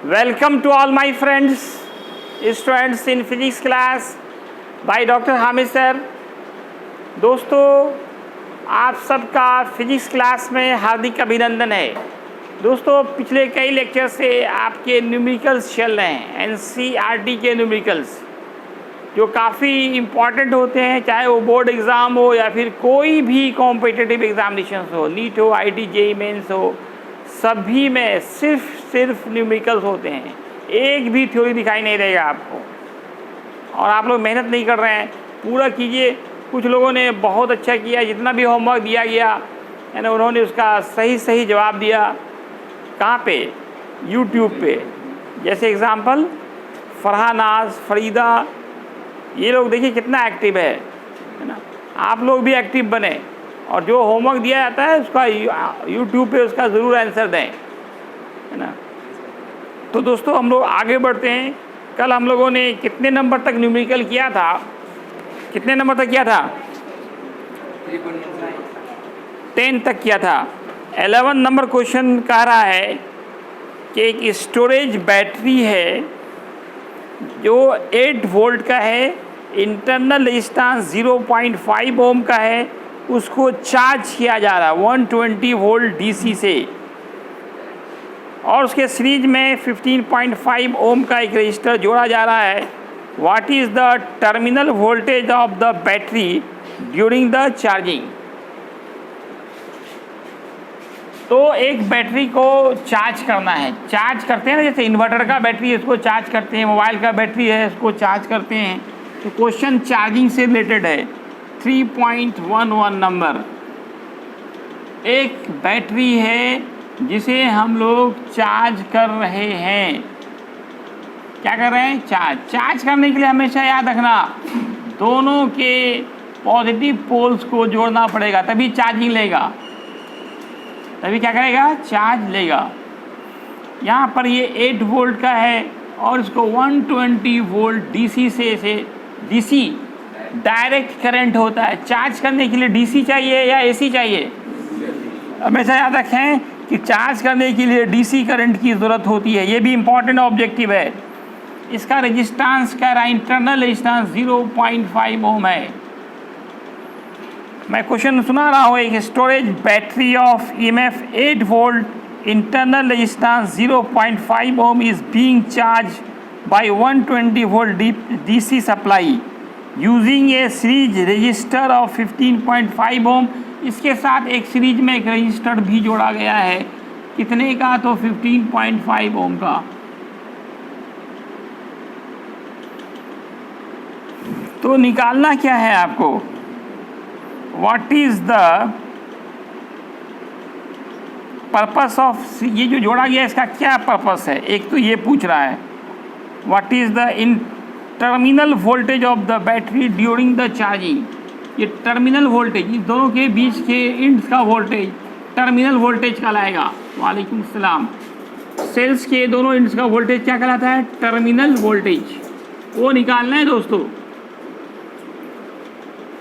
Welcome to all my friends, students in physics class by Dr. Hamid sir. दोस्तों, आप सबका physics class में हार्दिक अभिनंदन है। दोस्तों, पिछले कई लेक्चर से आपके न्यूमेरिकल्स चल रहे हैं, NCERT के न्यूमेरिकल्स जो काफ़ी इम्पॉर्टेंट होते हैं, चाहे वो बोर्ड एग्ज़ाम हो या फिर कोई भी कॉम्पिटिटिव एग्जामिनेशन हो, नीट हो, IIT JEE मेंस हो, सभी में सिर्फ न्यूमेरिकल्स होते हैं। एक भी थ्योरी दिखाई नहीं देगा आपको। और आप लोग मेहनत नहीं कर रहे हैं, पूरा कीजिए। कुछ लोगों ने बहुत अच्छा किया, जितना भी होमवर्क दिया गया है ना, उन्होंने उसका सही जवाब दिया। कहाँ पे? YouTube पे। जैसे एग्ज़ाम्पल फरहानाज, फरीदा, ये लोग देखिए कितना एक्टिव है ना। आप लोग भी एक्टिव बने और जो होमवर्क दिया जाता है उसका YouTube पे उसका ज़रूर आंसर दें, है ना। तो दोस्तों, हम लोग आगे बढ़ते हैं। कल हम लोगों ने कितने नंबर तक न्यूमेरिकल किया था? कितने नंबर तक किया था? 10 तक किया था। 11 नंबर क्वेश्चन कह रहा है कि एक स्टोरेज बैटरी है जो 8 वोल्ट का है, इंटरनल रेजिस्टेंस 0.5 ओम का है, उसको चार्ज किया जा रहा है 120 वोल्ट DC से, और उसके सीरीज में 15.5 ओम का एक रजिस्टर जोड़ा जा रहा है। What is the terminal voltage of the battery during the charging? तो एक बैटरी को चार्ज करना है, चार्ज करते हैं ना, जैसे इन्वर्टर का बैटरी है इसको चार्ज करते हैं, मोबाइल का बैटरी है इसको चार्ज करते हैं। तो क्वेश्चन चार्जिंग से रिलेटेड है। 3.11 नंबर, एक बैटरी है जिसे हम लोग चार्ज कर रहे हैं। क्या कर रहे हैं? चार्ज करने के लिए हमेशा याद रखना दोनों के पॉजिटिव पोल्स को जोड़ना पड़ेगा, तभी चार्जिंग लेगा, तभी क्या करेगा? चार्ज लेगा। यहाँ पर ये 8 वोल्ट का है और इसको 120 वोल्ट DC से DC डायरेक्ट करंट होता है। चार्ज करने के लिए DC चाहिए या AC चाहिए? हमेशा याद रखें कि चार्ज करने के लिए DC करंट की ज़रूरत होती है। ये भी इम्पॉर्टेंट ऑब्जेक्टिव है। इसका रेजिस्टेंस कह रहा है, इंटरनल रेजिस्टेंस 0.5 ओम है। मैं क्वेश्चन सुना रहा हूँ। एक storage battery of EMF 8 volt, internal resistance 0.5 ohm is being charged by 120 volt DC supply using a series resistor of 15.5 ohm. इसके साथ एक सीरीज में एक रजिस्टर भी जोड़ा गया है। कितने का? तो 15.5 ओम का। तो निकालना क्या है आपको? What is the purpose of, ये जो जोड़ा गया इसका क्या पर्पस है? एक तो ये पूछ रहा है what is the in terminal voltage of the battery during the charging. ये टर्मिनल वोल्टेज, इस दोनों के बीच के इंड्स का वोल्टेज टर्मिनल वोल्टेज कहलाएगा। वालेकुम सलाम। सेल्स के दोनों इंड्स का वोल्टेज क्या कहलाता है? Terminal voltage. वो निकालना है दोस्तों।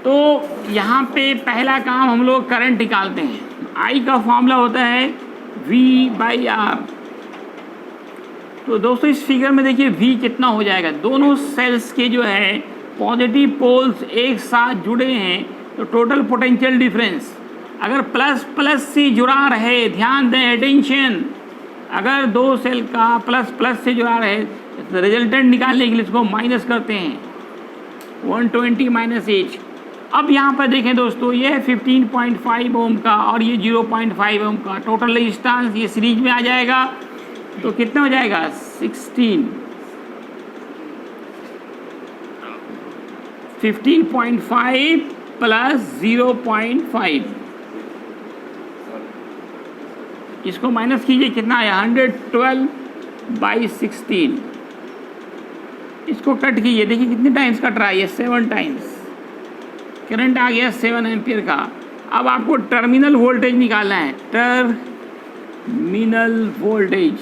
तो यहाँ पे पहला काम हम लोग करंट निकालते हैं। I का फॉर्मूला होता है V/R। तो दोस्तों, इस फिगर में देखिए V कितना हो जाएगा। दोनों सेल्स के जो है पॉजिटिव पोल्स एक साथ जुड़े हैं, तो टोटल पोटेंशियल डिफरेंस अगर प्लस से जुड़ा रहे, ध्यान दें, अटेंशन, अगर दो सेल का प्लस से जुड़ा रहे तो रिजल्टेंट निकालने के लिए इसको माइनस करते हैं, 120 - 8। अब यहाँ पर देखें दोस्तों, ये है 15.5 ओम का और ये 0.5 ओम का। टोटल रेजिस्टेंस ये सीरीज में आ जाएगा, तो कितना हो जाएगा? 16। 15.5 प्लस 0.5, इसको माइनस कीजिए, कितना आया? 112/16। इसको कट कीजिए, देखिए कितने टाइम्स कट रहा है? ये 7 टाइम्स। करंट आ गया 7 एम्पियर का। अब आपको टर्मिनल वोल्टेज निकालना है, टर्मिनल वोल्टेज।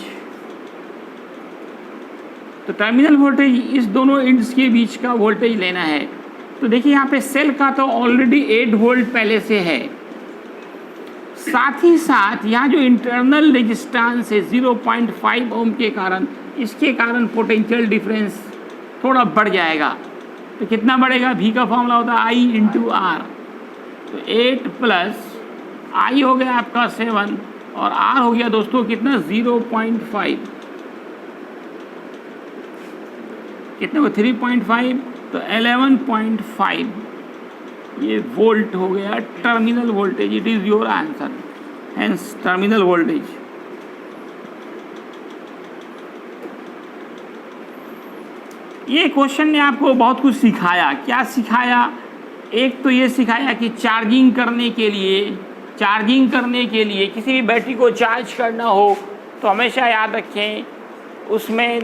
तो टर्मिनल वोल्टेज इस दोनों इंड्स के बीच का वोल्टेज लेना है। तो देखिए यहाँ पे सेल का तो ऑलरेडी 8 वोल्ट पहले से है, साथ ही साथ यहाँ जो इंटरनल रेजिस्टेंस है 0.5 ओम के कारण, इसके कारण पोटेंशियल डिफरेंस थोड़ा बढ़ जाएगा। तो कितना बढ़ेगा? V का फॉर्मूला होता है I इंटू आर। तो 8 प्लस I हो गया आपका 7 और R हो गया दोस्तों कितना? 0.5। कितने को? 3.5, तो 11.5 ये वोल्ट हो गया terminal voltage. It is your answer, hence terminal voltage. ये क्वेश्चन ने आपको बहुत कुछ सिखाया। क्या सिखाया? एक तो ये सिखाया कि चार्जिंग करने के लिए किसी भी बैटरी को चार्ज करना हो तो हमेशा याद रखें उसमें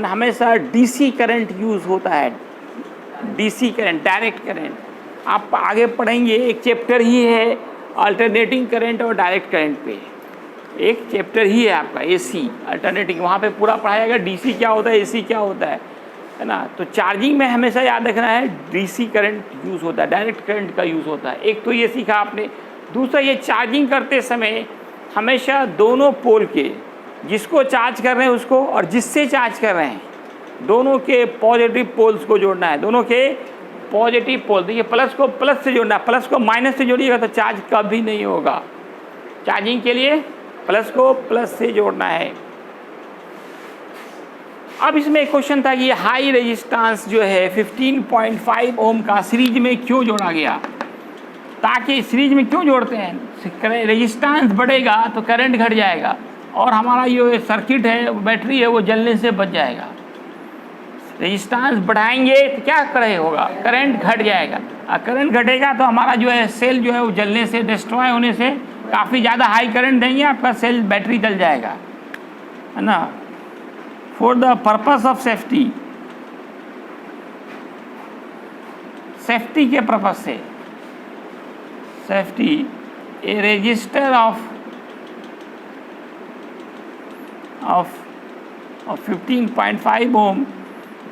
हमेशा डीसी करंट यूज़ होता है। DC current, direct current. आप आगे पढ़ेंगे, एक चैप्टर ही है अल्टरनेटिंग करंट और डायरेक्ट करंट पे। एक चैप्टर ही है आपका एसी अल्टरनेटिंग, वहाँ पे पूरा पढ़ाएगा डीसी क्या होता है, एसी क्या होता है ना। तो चार्जिंग में हमेशा याद रखना है डीसी करंट यूज़ होता है, डायरेक्ट करंट का यूज़ होता है। एक तो ये सीखा आपने। दूसरा, ये चार्जिंग करते समय हमेशा दोनों पोल के, जिसको चार्ज कर रहे हैं उसको और जिससे चार्ज कर रहे हैं, दोनों के पॉजिटिव पोल्स को जोड़ना है। दोनों के पॉजिटिव पोल, देखिए प्लस को प्लस से जोड़ना है, प्लस को माइनस से जोड़िएगा तो चार्ज कभी नहीं होगा। चार्जिंग के लिए प्लस को प्लस से जोड़ना है। अब इसमें एक क्वेश्चन था कि हाई रेजिस्टेंस जो है 15.5 ओम का सीरीज में क्यों जोड़ा गया? ताकि सीरीज में क्यों जोड़ते हैं? रेजिस्टेंस बढ़ेगा तो करंट घट जाएगा और हमारा ये सर्किट है, बैटरी है, वो जलने से बच जाएगा। रेजिस्टेंस बढ़ाएंगे तो क्या करे होगा? करंट घट जाएगा। और करंट घटेगा तो हमारा जो है सेल जो है वो जलने से, डिस्ट्रॉय होने से, काफ़ी ज़्यादा हाई करंट देंगे, आपका सेल बैटरी जल जाएगा, है ना। For the purpose of safety, safety के पर्पज से, safety, A register of 15.5 ohm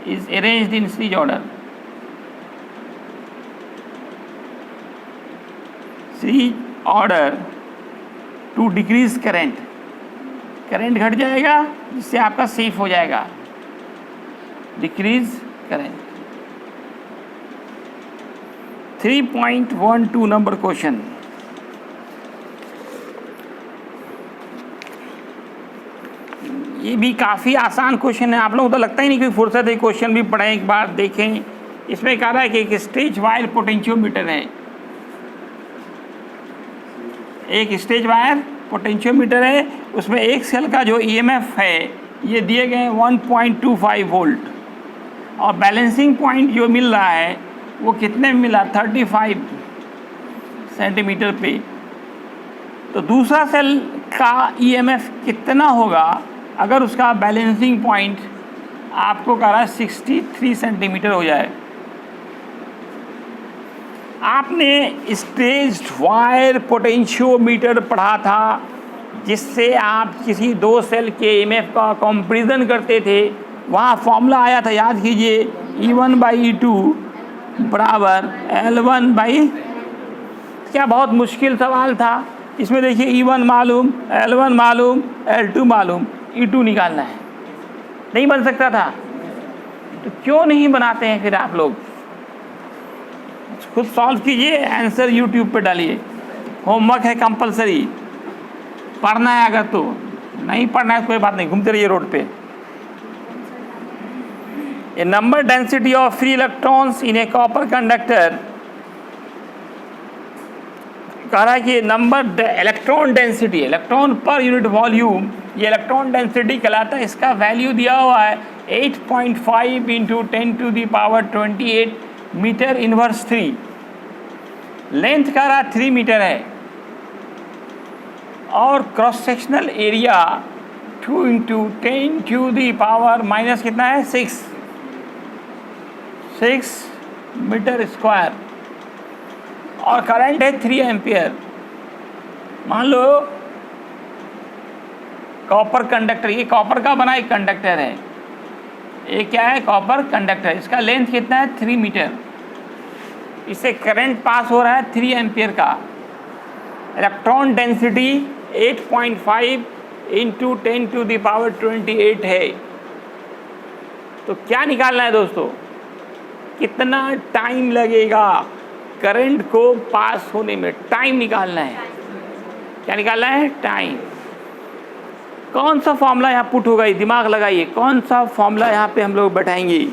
is arranged in series order. Series order to decrease current. Current घट जाएगा जिससे आपका सेफ हो जाएगा। Decrease current. 3.12 number question. ये भी काफ़ी आसान क्वेश्चन है। आप लोगों को तो लगता ही नहीं कोई फुर्सत है, क्वेश्चन भी पढ़ें, एक बार देखें। इसमें कह रहा है कि एक स्टेज वायर पोटेंशियोमीटर है, एक स्टेज वायर पोटेंशियोमीटर है, उसमें एक सेल का जो ईएमएफ है ये दिए गए 1.25 वोल्ट और बैलेंसिंग पॉइंट जो मिल रहा है वो कितने में मिला? 35 सेंटीमीटर पे। तो दूसरा सेल का ईएमएफ कितना होगा अगर उसका बैलेंसिंग पॉइंट आपको कह रहा है 63 सेंटीमीटर हो जाए? आपने स्टेज्ड वायर पोटेंशियोमीटर पढ़ा था जिससे आप किसी दो सेल के ईएमएफ का कंपैरिजन करते थे। वहाँ फॉर्मूला आया था, याद कीजिए, E1/E2 बराबर L1/। क्या बहुत मुश्किल सवाल था। इसमें देखिए E1 मालूम, L1 मालूम, L2 मालूम, E2 निकालना है। नहीं बन सकता था तो क्यों नहीं बनाते हैं फिर आप लोग? खुद सॉल्व कीजिए, आंसर यूट्यूब पे डालिए। होमवर्क है कंपलसरी, पढ़ना है। अगर तो नहीं पढ़ना है कोई बात नहीं, घूमते रहिए रोड पे। A number density of free electrons in a copper conductor, कह रहा है कि number electron density, electron per unit volume, ये इलेक्ट्रॉन डेंसिटी कहलाता है। इसका वैल्यू दिया हुआ है 8.5 × 10⁻28 मीटर इनवर्स 3। लेंथ का रहा 3 मीटर है और क्रॉस सेक्शनल एरिया 2 × 10⁻⁻ कितना है? 6 मीटर स्क्वायर और करंट है 3 एम्पियर। मान लो कॉपर कंडक्टर, ये कॉपर का बना एक कंडक्टर है, ये क्या है? Copper conductor. इसका लेंथ कितना है? 3 मीटर। इससे करंट पास हो रहा है 3 एम्पियर का। इलेक्ट्रॉन डेंसिटी 8.5 इंटू 10⁻28 है। तो क्या निकालना है दोस्तों, कितना टाइम लगेगा करंट को पास होने में, टाइम निकालना है। क्या निकालना है, टाइम। कौन सा फॉर्मूला यहाँ पुट होगा, ये दिमाग लगाइए, कौन सा फॉर्मूला यहाँ पे हम लोग बैठाएंगे।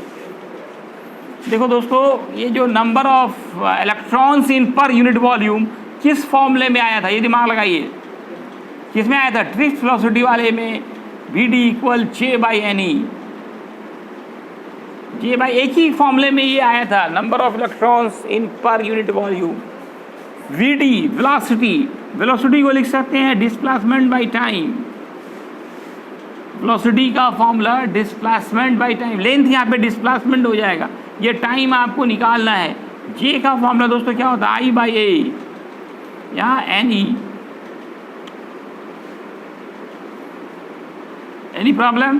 देखो दोस्तों, ये जो नंबर ऑफ इलेक्ट्रॉन्स इन पर यूनिट वॉल्यूम किस फॉर्मूले में आया था, ये दिमाग लगाइए। किस में आया था, ड्रिफ्ट वेलोसिटी वाले में, Vd इक्वल J/Ne। J एक ही फॉर्मूले में ये आया था, नंबर ऑफ इलेक्ट्रॉन्स इन पर unit volume. Vd velocity, velocity को लिख सकते हैं डिस्प्लेसमेंट बाई टाइम। वेलोसिटी का formula displacement by time, length यहाँ पे डिस्प्लेसमेंट हो जाएगा, ये टाइम आपको निकालना है। J का फॉर्मूला दोस्तों क्या होता है, I/A, यहाँ Ne। एनी प्रॉब्लम,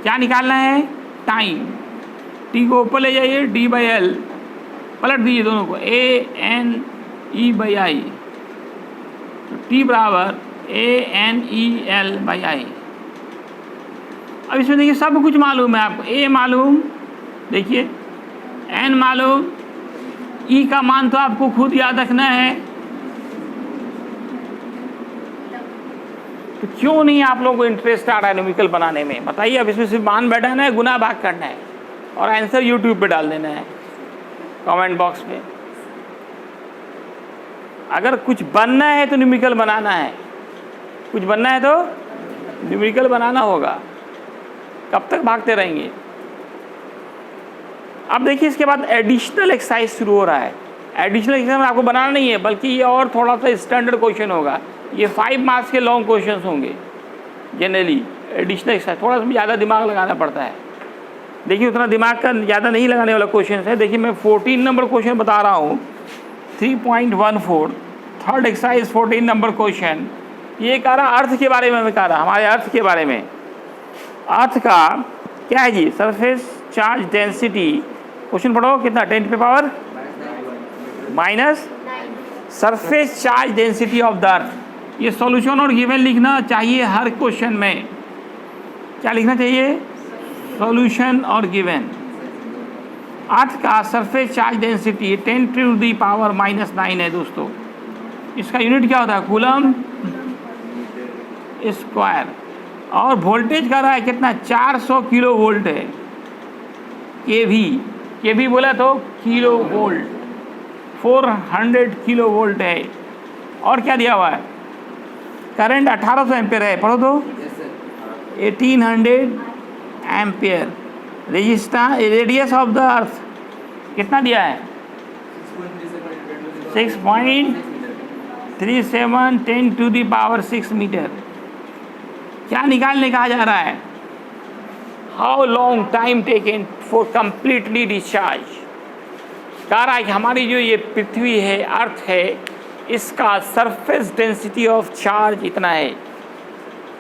क्या निकालना है, टाइम। T को ऊपर ले जाइए, D/L, पलट दीजिए दोनों को, ANE/I, तो T बराबर ANEL/I। अब इसमें देखिए सब कुछ मालूम है आपको, A मालूम, देखिए N मालूम, E का मान तो आपको खुद याद रखना है। तो क्यों नहीं आप लोगों को इंटरेस्ट आ रहा है न्यूमेरिकल बनाने में, बताइए। अब इसमें सिर्फ मान बैठाना है, गुना भाग करना है और आंसर यूट्यूब पे डाल देना है कमेंट बॉक्स में। अगर कुछ बनना है तो न्यूमेरिकल बनाना है, कुछ बनना है तो न्यूमेरिकल बनाना होगा, कब तक भागते रहेंगे। अब देखिए इसके बाद एडिशनल एक्सरसाइज शुरू हो रहा है। एडिशनल एक्सरसाइज आपको बनाना नहीं है, बल्कि ये और थोड़ा सा स्टैंडर्ड क्वेश्चन होगा। ये 5 मार्क्स के लॉन्ग क्वेश्चंस होंगे जनरली। एडिशनल एक्सरसाइज थोड़ा सा ज़्यादा दिमाग लगाना पड़ता है। देखिए उतना दिमाग का ज़्यादा नहीं लगाने वाला क्वेश्चन है। देखिए मैं 14 नंबर क्वेश्चन बता रहा हूँ, 3.14 थर्ड एक्सरसाइज 14 नंबर क्वेश्चन। ये कह रहा अर्थ के बारे में, मैं कह रहा हमारे अर्थ के बारे में। अर्थ का क्या है जी, सरफेस चार्ज डेंसिटी। क्वेश्चन पढ़ो, कितना, 10⁻⁻⁹ surface charge density of the earth. ये सॉल्यूशन और गिवन लिखना चाहिए हर क्वेश्चन में। क्या लिखना चाहिए, सॉल्यूशन और गिवन। अर्थ का सरफेस चार्ज डेंसिटी 10⁻⁻⁹ है दोस्तों। इसका यूनिट क्या होता है, कूलम स्क्वायर। और वोल्टेज का रहा है कितना, 400 किलो वोल्ट है। केवी बोला तो किलो वोल्ट, 400 किलो वोल्ट है। और क्या दिया हुआ है, करंट 1800 एम्पियर है, पढ़ो तो 1800 ampere. Radius of the earth कितना दिया है, 6.37 10⁻⁶ मीटर। क्या निकालने कहा जा रहा है, how long time taken for completely discharge. कह रहा है कि हमारी जो ये पृथ्वी है, अर्थ है, इसका सरफेस डेंसिटी ऑफ चार्ज इतना है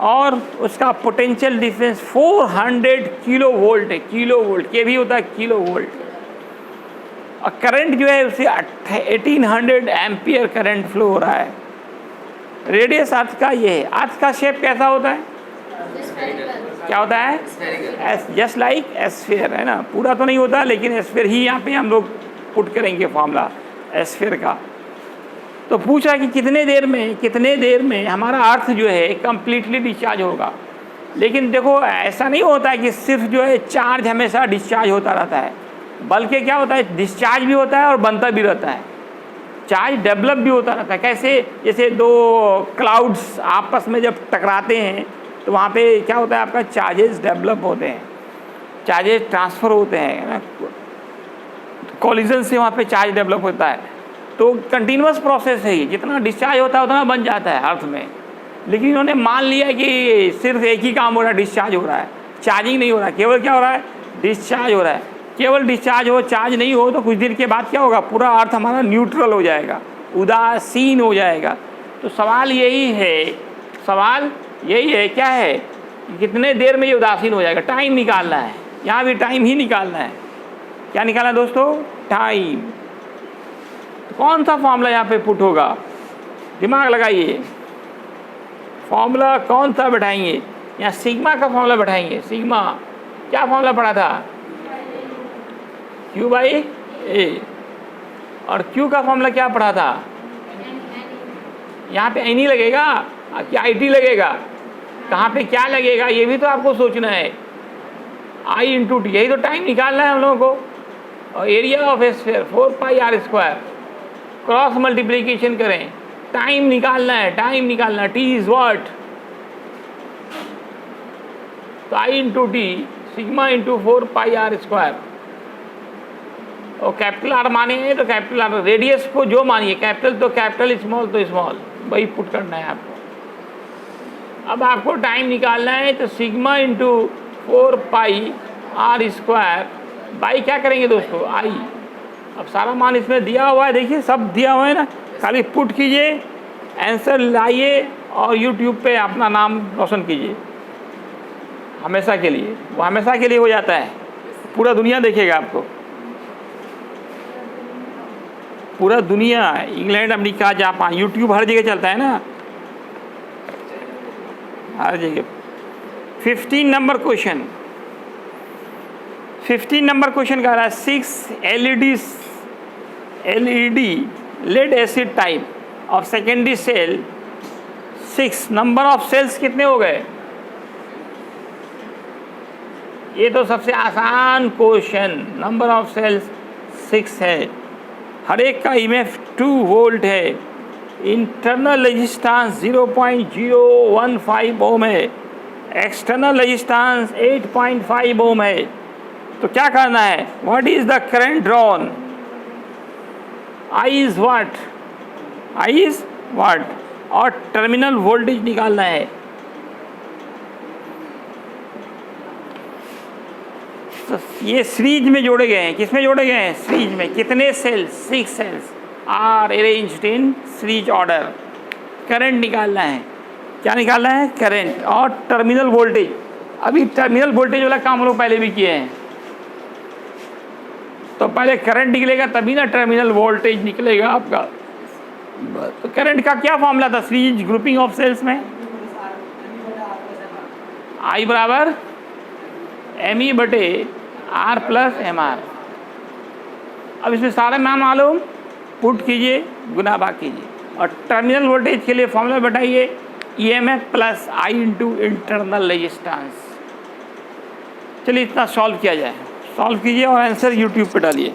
और उसका पोटेंशियल डिफरेंस 400 किलो वोल्ट है। किलो वोल्ट, के भी होता है किलो वोल्ट। और करंट जो है उसे 1800 एम्पियर करंट फ्लो हो रहा है। रेडियस अर्थ का ये है। अर्थ का शेप कैसा होता है, क्या होता है, जस्ट लाइक एस्फीयर, है ना। पूरा तो नहीं होता, लेकिन एस्फीयर ही यहाँ पे हम लोग पुट करेंगे फॉर्मूला एस्फीयर का। तो पूछा कि कितने देर में हमारा अर्थ जो है कम्प्लीटली डिस्चार्ज होगा। लेकिन देखो ऐसा नहीं होता है कि सिर्फ जो है चार्ज हमेशा डिस्चार्ज होता रहता है, बल्कि क्या होता है, डिस्चार्ज भी होता है और बनता भी रहता है। चार्ज डेवलप भी होता रहता है। कैसे, जैसे दो क्लाउड्स आपस में जब टकराते हैं तो वहाँ पे क्या होता है, आपका चार्जेस डेवलप होते हैं, चार्जेस ट्रांसफ़र होते हैं ना, कॉलिजन से वहाँ पे चार्ज डेवलप होता है। तो कंटिन्यूस प्रोसेस है ये, जितना डिस्चार्ज होता है उतना बन जाता है अर्थ में। लेकिन इन्होंने मान लिया कि सिर्फ एक ही काम हो रहा है, डिस्चार्ज हो रहा है, चार्जिंग नहीं हो रहा है। केवल क्या हो रहा है, डिस्चार्ज हो रहा है। केवल डिस्चार्ज हो, चार्ज नहीं हो, तो कुछ देर के बाद क्या होगा, पूरा अर्थ हमारा न्यूट्रल हो जाएगा, उदासीन हो जाएगा। तो सवाल यही है, क्या है, कितने देर में ये उदासीन हो जाएगा। टाइम निकालना है, यहाँ भी टाइम ही निकालना है। क्या निकालना है दोस्तों, टाइम। कौन सा फॉर्मूला यहाँ पे पुट होगा? दिमाग लगाइए, फॉर्मूला कौन सा बैठाएंगे? यहाँ सिग्मा का फॉर्मूला बैठाएंगे। सिग्मा क्या फॉर्मूला पढ़ा था? Q बाई ए। और Q का फॉर्मूला क्या पढ़ा था? यहाँ पे एनी लगेगा क्या IT लगेगा? कहाँ पे क्या लगेगा ये भी तो आपको सोचना है। I इंटू टी, यही तो टाइम निकालना है हम लोगों को। और area of A sphere 4πr², cross multiplication करें, टाइम निकालना है, टाइम निकालना। T is what? तो I into T sigma into 4πr²। और कैपिटल आर मानेंगे तो कैपिटल आर, रेडियस को जो मानिए, कैपिटल तो कैपिटल, स्मॉल तो स्मॉल, वही पुट करना है आपको। अब आपको टाइम निकालना है तो सिग्मा इंटू 4πr² बाई क्या करेंगे दोस्तों? I। अब सारा मान इसमें दिया हुआ है, देखिए सब दिया हुआ है ना, खाली पुट कीजिए, आंसर लाइए और YouTube पे अपना नाम रोशन कीजिए हमेशा के लिए। वो हमेशा के लिए हो जाता है, पूरा दुनिया देखेगा आपको, पूरा दुनिया, इंग्लैंड, अमेरिका, जापान, YouTube हर जगह चलता है ना, हर जगह। 15 नंबर क्वेश्चन, 15 नंबर क्वेश्चन कह रहा है 6 LED lead acid type of secondary cell 6, number of cells कितने हो गए? ये तो सबसे आसान क्वेश्चन, नंबर ऑफ सेल्स 6 है, हर एक का EMF 2 वोल्ट है, इंटरनल रेजिस्टेंस 0.015 ओम है, एक्सटर्नल रेजिस्टेंस 8.5 ओम है। तो क्या करना है? What is the current drawn? I is what? I is what? और टर्मिनल वोल्टेज निकालना है। तो ये सीरीज में जोड़े गए हैं, किसमें जोड़े गए हैं? सीरीज में। कितने cells? 6 cells are arranged in series order. Current निकालना है, क्या निकालना है? करंट और टर्मिनल वोल्टेज। अभी टर्मिनल वोल्टेज वाला काम हम लोग पहले भी किए हैं, तो पहले करंट निकलेगा तभी ना टर्मिनल वोल्टेज निकलेगा आपका। तो करंट का क्या फॉर्मूला था सीरीज ग्रुपिंग ऑफ सेल्स में? I बराबर ME बटे R प्लस MR। अब इसमें सारे मान मालूम, पुट कीजिए, गुना भाग कीजिए, और टर्मिनल वोल्टेज के लिए फॉर्मूला बैठाइए, EMF plus I into internal resistance. चलिए इतना सॉल्व किया जाए, सॉल्व कीजिए और आंसर YouTube पे डालिए।